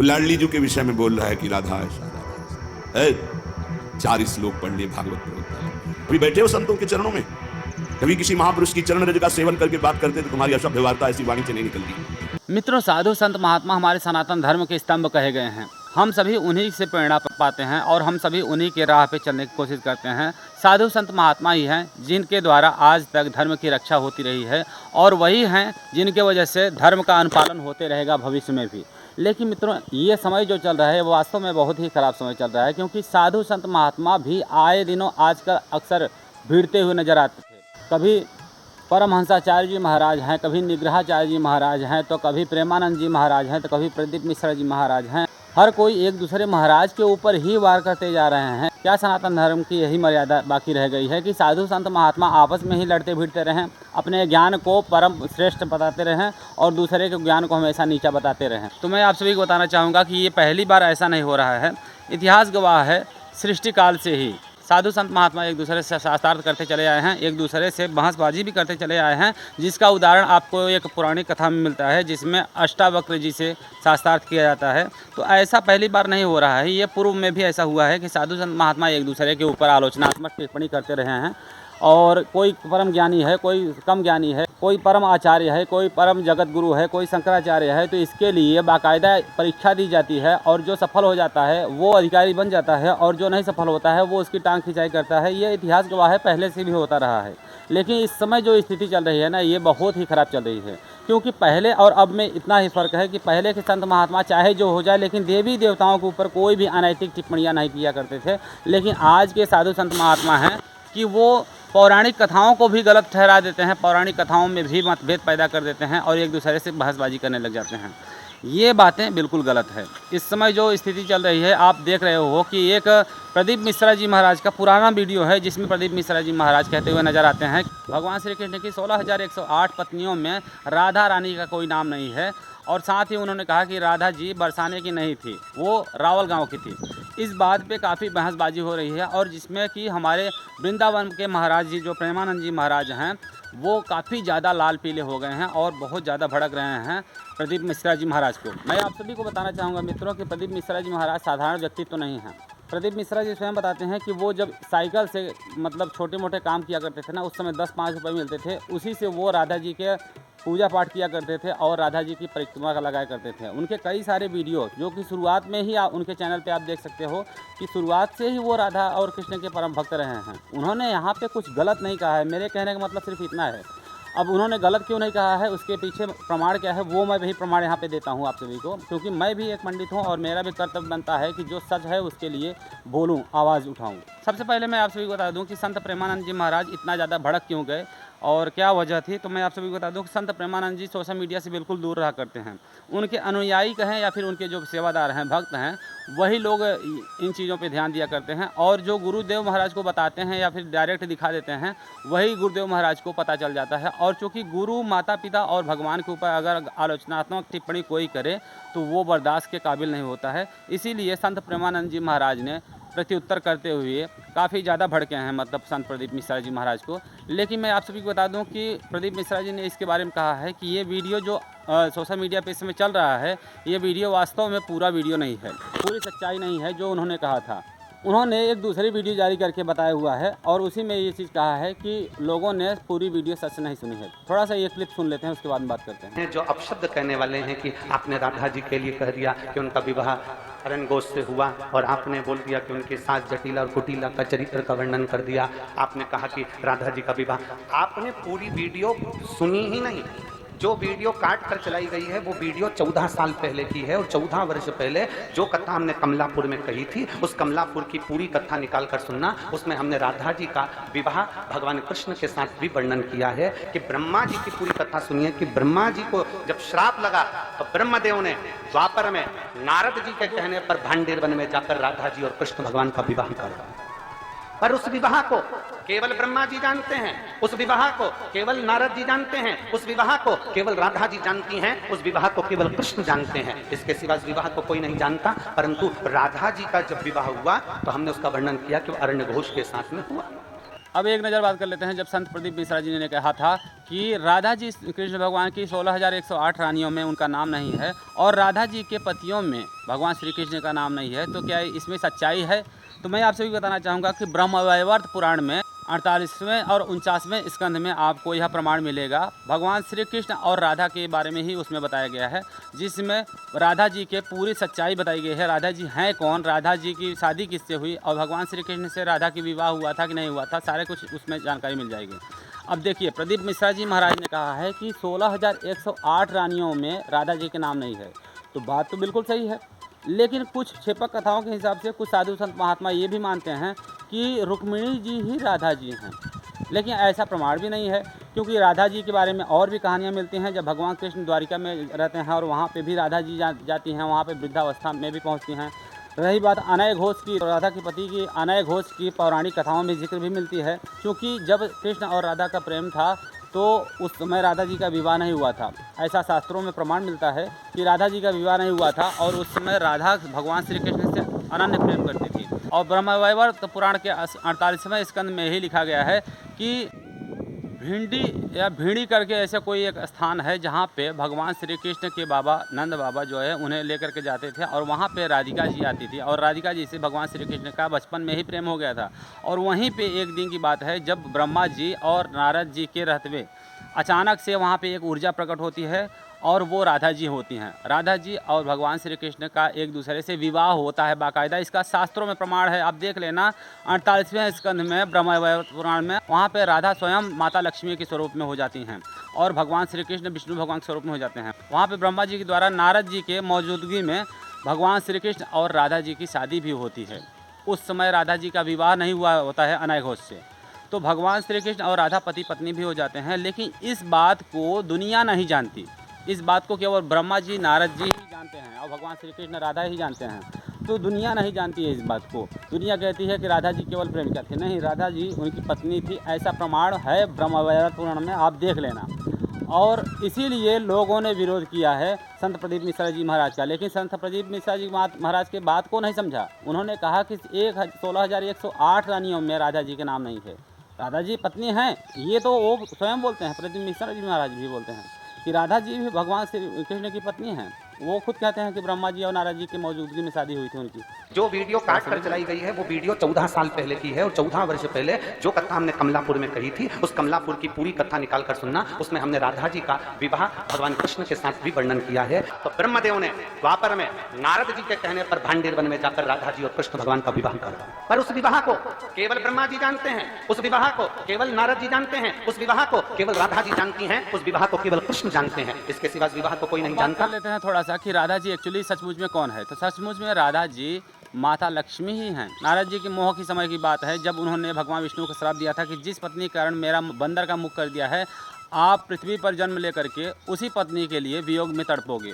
वो लाडली जी के विषय में बोल रहा है कि राधा ऐसा राधा ऐसा। 4 श्लोक पढ़ लिए भागवत में होता है। अभी बैठे हो संतों के चरणों में, कभी किसी महापुरुष की चरण रज का सेवन करके बात करते तो तुम्हारी अशुभ व्यवहारता ऐसी वाणी से नहीं निकलती। मित्रों, साधु संत महात्मा हमारे सनातन धर्म के स्तंभ कहे गए हैं। हम सभी उन्हीं से प्रेरणा पाते हैं और हम सभी उन्हीं के राह पे चलने की कोशिश करते हैं। साधु संत महात्मा ही हैं जिनके द्वारा आज तक धर्म की रक्षा होती रही है और वही हैं जिनके वजह से धर्म का अनुपालन होते रहेगा भविष्य में भी। लेकिन मित्रों, ये समय जो चल रहा है वो वास्तव में बहुत ही ख़राब समय चल रहा है, क्योंकि साधु संत महात्मा भी आए दिनों आजकल अक्सर भीड़ते हुए नजर आते थे। कभी परमहंसाचार्य जी महाराज हैं, कभी निग्रहाचार्य जी महाराज हैं, तो कभी प्रेमानंद जी महाराज हैं, तो कभी प्रदीप मिश्रा जी महाराज हैं। हर कोई एक दूसरे महाराज के ऊपर ही वार करते जा रहे हैं। क्या सनातन धर्म की यही मर्यादा बाकी रह गई है कि साधु संत महात्मा आपस में ही लड़ते भिड़ते रहें, अपने ज्ञान को परम श्रेष्ठ बताते रहें और दूसरे के ज्ञान को हमेशा नीचा बताते रहें? तो मैं आप सभी को बताना चाहूँगा कि ये पहली बार ऐसा नहीं हो रहा है। इतिहास गवाह है, सृष्टि काल से ही साधु संत महात्मा एक दूसरे से शास्त्रार्थ करते चले आए हैं, एक दूसरे से बहसबाजी भी करते चले आए हैं, जिसका उदाहरण आपको एक पुरानी कथा में मिलता है जिसमें अष्टावक्र जी से शास्त्रार्थ किया जाता है। तो ऐसा पहली बार नहीं हो रहा है, ये पूर्व में भी ऐसा हुआ है कि साधु संत महात्मा एक दूसरे के ऊपर आलोचनात्मक टिप्पणी करते रहे हैं। और कोई परम ज्ञानी है, कोई कम ज्ञानी है, कोई परम आचार्य है, कोई परम जगत गुरु है, कोई शंकराचार्य है, तो इसके लिए बाकायदा परीक्षा दी जाती है और जो सफल हो जाता है वो अधिकारी बन जाता है और जो नहीं सफल होता है वो उसकी टांग खिंचाई करता है। ये इतिहास गवाह है, पहले से भी होता रहा है। लेकिन इस समय जो स्थिति चल रही है ना, ये बहुत ही ख़राब चल रही है, क्योंकि पहले और अब में इतना ही फ़र्क है कि पहले के संत महात्मा चाहे जो हो जाए लेकिन देवी देवताओं के ऊपर कोई भी अनैतिक टिप्पणियाँ नहीं किया करते थे। लेकिन आज के साधु संत महात्मा हैं कि वो पौराणिक कथाओं को भी गलत ठहरा देते हैं, पौराणिक कथाओं में भी मतभेद पैदा कर देते हैं और एक दूसरे से बहसबाजी करने लग जाते हैं। ये बातें बिल्कुल गलत है। इस समय जो स्थिति चल रही है, आप देख रहे हो कि एक प्रदीप मिश्रा जी महाराज का पुराना वीडियो है जिसमें प्रदीप मिश्रा जी महाराज कहते हुए नजर आते हैं भगवान श्री कृष्ण की 16,108 पत्नियों में राधा रानी का कोई नाम नहीं है। और साथ ही उन्होंने कहा कि राधा जी बरसाने की नहीं थी, वो रावल गांव की थी। इस बात पे काफ़ी बहसबाजी हो रही है और जिसमें कि हमारे वृंदावन के महाराज जी जो प्रेमानंद जी महाराज हैं वो काफ़ी ज़्यादा लाल पीले हो गए हैं और बहुत ज़्यादा भड़क रहे हैं प्रदीप मिश्रा जी महाराज को। मैं आप सभी को बताना चाहूँगा मित्रों कि प्रदीप मिश्रा जी महाराज साधारण व्यक्ति तो नहीं हैं। प्रदीप मिश्रा जी स्वयं बताते हैं कि वो जब साइकिल से मतलब छोटे मोटे काम किया करते थे ना, उस समय 10-5 रुपये मिलते थे, उसी से वो राधा जी के पूजा पाठ किया करते थे और राधा जी की परिक्रमा का लगाया करते थे। उनके कई सारे वीडियो जो कि शुरुआत में ही उनके चैनल पे आप देख सकते हो कि शुरुआत से ही वो राधा और कृष्ण के परम भक्त रहे हैं। उन्होंने यहाँ पे कुछ गलत नहीं कहा है, मेरे कहने का मतलब सिर्फ इतना है। अब उन्होंने गलत क्यों नहीं कहा है, उसके पीछे प्रमाण क्या है वो मैं वही प्रमाण यहाँ पे देता हूँ आप सभी को, क्योंकि मैं भी एक पंडित हूँ और मेरा भी कर्तव्य बनता है कि जो सच है उसके लिए बोलूँ, आवाज़ उठाऊँ। सबसे पहले मैं आप सभी को बता दूँ कि संत प्रेमानंद जी महाराज इतना ज़्यादा भड़क क्यों गए और क्या वजह थी। तो मैं आप सभी को बता दूं कि संत प्रेमानंद जी सोशल मीडिया से बिल्कुल दूर रहा करते हैं। उनके अनुयायी कहें या फिर उनके जो सेवादार हैं, भक्त हैं, वही लोग इन चीज़ों पे ध्यान दिया करते हैं और जो गुरुदेव महाराज को बताते हैं या फिर डायरेक्ट दिखा देते हैं वही गुरुदेव महाराज को पता चल जाता है। और चूँकि गुरु, माता पिता और भगवान के ऊपर अगर आलोचनात्मक टिप्पणी कोई करे तो वो बर्दाश्त के काबिल नहीं होता है। इसीलिए संत प्रेमानंद जी महाराज ने प्रत्युत्तर करते हुए काफ़ी ज़्यादा भड़के हैं, मतलब संत प्रदीप मिश्रा जी महाराज को। लेकिन मैं आप सभी को बता दूं कि प्रदीप मिश्रा जी ने इसके बारे में कहा है कि ये वीडियो जो सोशल मीडिया पे इस समय चल रहा है, ये वीडियो वास्तव में पूरा वीडियो नहीं है, पूरी सच्चाई नहीं है जो उन्होंने कहा था। उन्होंने एक दूसरी वीडियो जारी करके बताया हुआ है और उसी में ये चीज़ कहा है कि लोगों ने पूरी वीडियो सच नहीं सुनी है। थोड़ा सा ये क्लिप सुन लेते हैं, उसके बाद बात करते हैं। जो अपशब्द कहने वाले हैं कि आपने राधा जी के लिए कह दिया कि उनका विवाह अरण्य गोश से हुआ और आपने बोल दिया कि उनके साथ जटिला और कुटिला का चरित्र का वर्णन कर दिया। आपने कहा कि राधा जी का विवाह, आपने पूरी वीडियो सुनी ही नहीं। जो वीडियो काट कर चलाई गई है वो वीडियो 14 साल पहले की है और 14 वर्ष पहले जो कथा हमने कमलापुर में कही थी उस कमलापुर की पूरी कथा निकाल कर सुनना। उसमें हमने राधा जी का विवाह भगवान कृष्ण के साथ भी वर्णन किया है कि ब्रह्मा जी की पूरी कथा सुनिए कि ब्रह्मा जी को जब श्राप लगा तो ब्रह्मदेव ने द्वापर में नारद जी के कहने पर भांडेर वन में जाकर राधा जी और कृष्ण भगवान का विवाह करा। पर उस विवाह को केवल ब्रह्मा जी जानते हैं, उस विवाह को केवल नारद जी जानते हैं, उस विवाह को केवल राधा जी जानती हैं, उस विवाह को केवल कृष्ण जानते हैं। इसके सिवा इस विवाह को कोई नहीं जानता। परंतु राधा जी का जब विवाह हुआ तो हमने उसका वर्णन किया कि वो अरण्य घोष के साथ में हुआ। अब एक नज़र बात कर लेते हैं। जब संत प्रदीप मिश्रा जी ने कहा था कि राधा जी कृष्ण भगवान की 16,108 रानियों में उनका नाम नहीं है और राधा जी के पतियों में भगवान श्री कृष्ण का नाम नहीं है, तो क्या इसमें सच्चाई है? तो मैं आपसे भी बताना चाहूँगा कि ब्रह्मवैवर्त पुराण में 48वें और 49वें स्कंध में आपको यह प्रमाण मिलेगा। भगवान श्री कृष्ण और राधा के बारे में ही उसमें बताया गया है, जिसमें राधा जी के पूरी सच्चाई बताई गई है। राधा जी हैं कौन, राधा जी की शादी किससे हुई और भगवान श्री कृष्ण से राधा की विवाह हुआ था कि नहीं हुआ था, सारे कुछ उसमें जानकारी मिल जाएगी। अब देखिए, प्रदीप मिश्रा जी महाराज ने कहा है कि 16,108 रानियों में राधा जी के नाम नहीं है, तो बात तो बिल्कुल सही है। लेकिन कुछ क्षेपक कथाओं के हिसाब से कुछ साधु संत महात्मा ये भी मानते हैं कि रुक्मिणी जी ही राधा जी हैं, लेकिन ऐसा प्रमाण भी नहीं है, क्योंकि राधा जी के बारे में और भी कहानियाँ मिलती हैं। जब भगवान कृष्ण द्वारिका में रहते हैं और वहाँ पे भी राधा जी जाती हैं, वहाँ पे वृद्धावस्था में भी पहुँचती हैं। रही बात अनय घोष की, राधा के पति की अनय घोष की पौराणिक कथाओं में जिक्र भी मिलती है, क्योंकि जब कृष्ण और राधा का प्रेम था तो उस समय राधा जी का विवाह नहीं हुआ था। ऐसा शास्त्रों में प्रमाण मिलता है कि राधा जी का विवाह नहीं हुआ था और उस समय राधा भगवान श्री कृष्ण से अनन्य प्रेम करती थी। और ब्रह्मवैवर्त पुराण के 48वें स्कंद में ही लिखा गया है कि भिंडी या भीड़ी करके ऐसे कोई एक स्थान है जहाँ पे भगवान श्री कृष्ण के बाबा नंद बाबा जो है उन्हें लेकर के जाते थे और वहाँ पे राधिका जी आती थी और राधिका जी से भगवान श्री कृष्ण का बचपन में ही प्रेम हो गया था। और वहीं पे एक दिन की बात है जब ब्रह्मा जी और नारद जी के रहते हुए अचानक से वहाँ पे एक ऊर्जा प्रकट होती है और वो राधा जी होती हैं। राधा जी और भगवान श्री कृष्ण का एक दूसरे से विवाह होता है बाकायदा, इसका शास्त्रों में प्रमाण है। आप देख लेना 48वें स्कंध में ब्रह्मवैवर्त पुराण में, वहाँ पे राधा स्वयं माता लक्ष्मी के स्वरूप में हो जाती हैं और भगवान श्री कृष्ण विष्णु भगवान के स्वरूप में हो जाते हैं। वहाँ पे ब्रह्मा जी के द्वारा नारद जी के मौजूदगी में भगवान श्री कृष्ण और राधा जी की शादी भी होती है। उस समय राधा जी का विवाह नहीं हुआ होता है अनय घोष से, तो भगवान श्री कृष्ण और राधा पति पत्नी भी हो जाते हैं। लेकिन इस बात को दुनिया नहीं जानती, इस बात को केवल ब्रह्मा जी नारद जी ही जानते हैं और भगवान श्री कृष्ण राधा ही जानते हैं। तो दुनिया नहीं जानती है इस बात को। दुनिया कहती है कि राधा जी केवल प्रेमिका थी, नहीं, राधा जी उनकी पत्नी थी। ऐसा प्रमाण है ब्रह्मवैवर्त पुराण में, आप देख लेना। और इसीलिए लोगों ने विरोध किया है संत प्रदीप मिश्रा जी महाराज का। लेकिन संत प्रदीप मिश्रा जी महाराज के बात को नहीं समझा। उन्होंने कहा कि 16,108 रानियों में राधा जी के नाम नहीं है, राधा जी पत्नी हैं। ये तो वो स्वयं बोलते हैं, प्रदीप मिश्रा जी महाराज भी बोलते हैं कि राधा जी भी भगवान श्री कृष्ण की पत्नी हैं। वो खुद कहते हैं कि ब्रह्मा जी और नारद जी की मौजूदगी में शादी हुई थी उनकी। जो वीडियो काट कर चलाई गई है वो वीडियो 14 साल पहले की है और 14 वर्ष पहले जो कथा हमने कमलापुर में कही थी उस कमलापुर की पूरी कथा निकाल कर सुनना। उसमें हमने राधा जी का विवाह भगवान कृष्ण के साथ भी वर्णन किया है। तो ब्रह्मदेव ने द्वापर में नारद जी के कहने पर भांडेर वन में जाकर राधा जी और कृष्ण भगवान का विवाह कर, पर उस विवाह को केवल ब्रह्मा जी जानते हैं, उस विवाह को केवल नारद जी जानते हैं, उस विवाह को केवल राधा जी जानती हैं, उस विवाह को केवल कृष्ण जानते हैं। इसके सिवा विवाह को कोई नहीं जानता। लेते हैं थोड़ा सा कि राधा जी एक्चुअली सचमुच में कौन है। तो सचमुच में राधा जी माता लक्ष्मी ही हैं। नारद जी के मोह की समय की बात है जब उन्होंने भगवान विष्णु को श्राप दिया था कि जिस पत्नी के कारण मेरा बंदर का मुख कर दिया है, आप पृथ्वी पर जन्म लेकर के उसी पत्नी के लिए वियोग में तड़पोगे।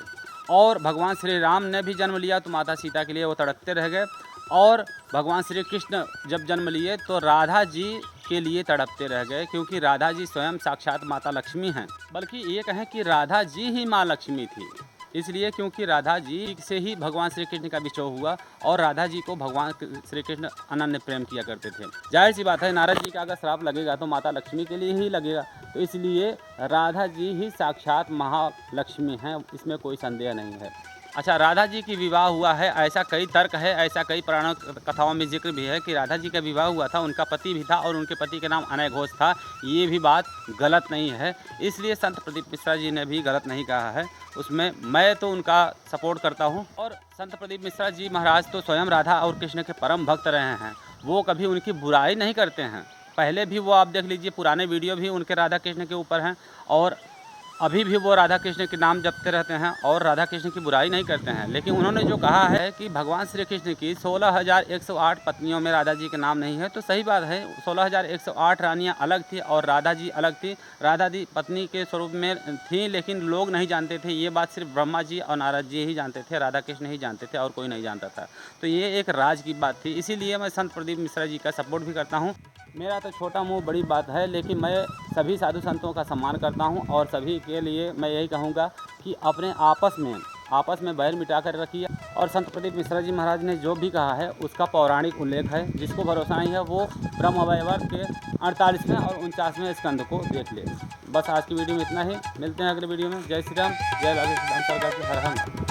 और भगवान श्री राम ने भी जन्म लिया तो माता सीता के लिए वो तड़पते रह गए। और भगवान श्री कृष्ण जब जन्म लिए तो राधा जी के लिए तड़पते रह गए, क्योंकि राधा जी स्वयं साक्षात माता लक्ष्मी हैं। बल्कि ये कहें कि राधा जी ही माँ लक्ष्मी थी, इसलिए क्योंकि राधा जी से ही भगवान श्री कृष्ण का विचय हुआ और राधा जी को भगवान श्री कृष्ण अनन्य प्रेम किया करते थे। जाहिर सी बात है, नारद जी का अगर श्राप लगेगा तो माता लक्ष्मी के लिए ही लगेगा, तो इसलिए राधा जी ही साक्षात महालक्ष्मी हैं, इसमें कोई संदेह नहीं है। अच्छा, राधा जी की विवाह हुआ है ऐसा कई तर्क है, ऐसा कई पुराण कथाओं में जिक्र भी है कि राधा जी का विवाह हुआ था, उनका पति भी था और उनके पति के नाम अनय घोष था। ये भी बात गलत नहीं है, इसलिए संत प्रदीप मिश्रा जी ने भी गलत नहीं कहा है। उसमें मैं तो उनका सपोर्ट करता हूँ। और संत प्रदीप मिश्रा जी महाराज तो स्वयं राधा और कृष्ण के परम भक्त रहे हैं, वो कभी उनकी बुराई नहीं करते हैं। पहले भी वो आप देख लीजिए, पुराने वीडियो भी उनके राधा कृष्ण के ऊपर हैं और अभी भी वो राधा कृष्ण के नाम जपते रहते हैं और राधा कृष्ण की बुराई नहीं करते हैं। लेकिन उन्होंने जो कहा है कि भगवान श्री कृष्ण की 16,108 पत्नियों में राधा जी का नाम नहीं है, तो सही बात है। 16,108 रानियाँ अलग थी और राधा जी अलग थी। राधा जी पत्नी के स्वरूप में थी, लेकिन लोग नहीं जानते थे। ये बात सिर्फ ब्रह्मा जी और नारद जी ही जानते थे, राधा कृष्ण ही जानते थे और कोई नहीं जानता था। तो ये एक राज की बात थी, इसीलिए मैं संत प्रदीप मिश्रा जी का सपोर्ट भी करता हूँ। मेरा तो छोटा मुँह बड़ी बात है, लेकिन मैं सभी साधु संतों का सम्मान करता हूँ और सभी के लिए मैं यही कहूँगा कि अपने आपस में बैर मिटा कर रखिए। और संत प्रदीप मिश्रा जी महाराज ने जो भी कहा है उसका पौराणिक उल्लेख है। जिसको भरोसा नहीं है वो ब्रह्मवैवर्त के 48वें और 49वें स्कंद को देख ले। बस आज की वीडियो में इतना ही, मिलते हैं अगले वीडियो में। जय श्री राम, जय राधे श्याम, हर हर।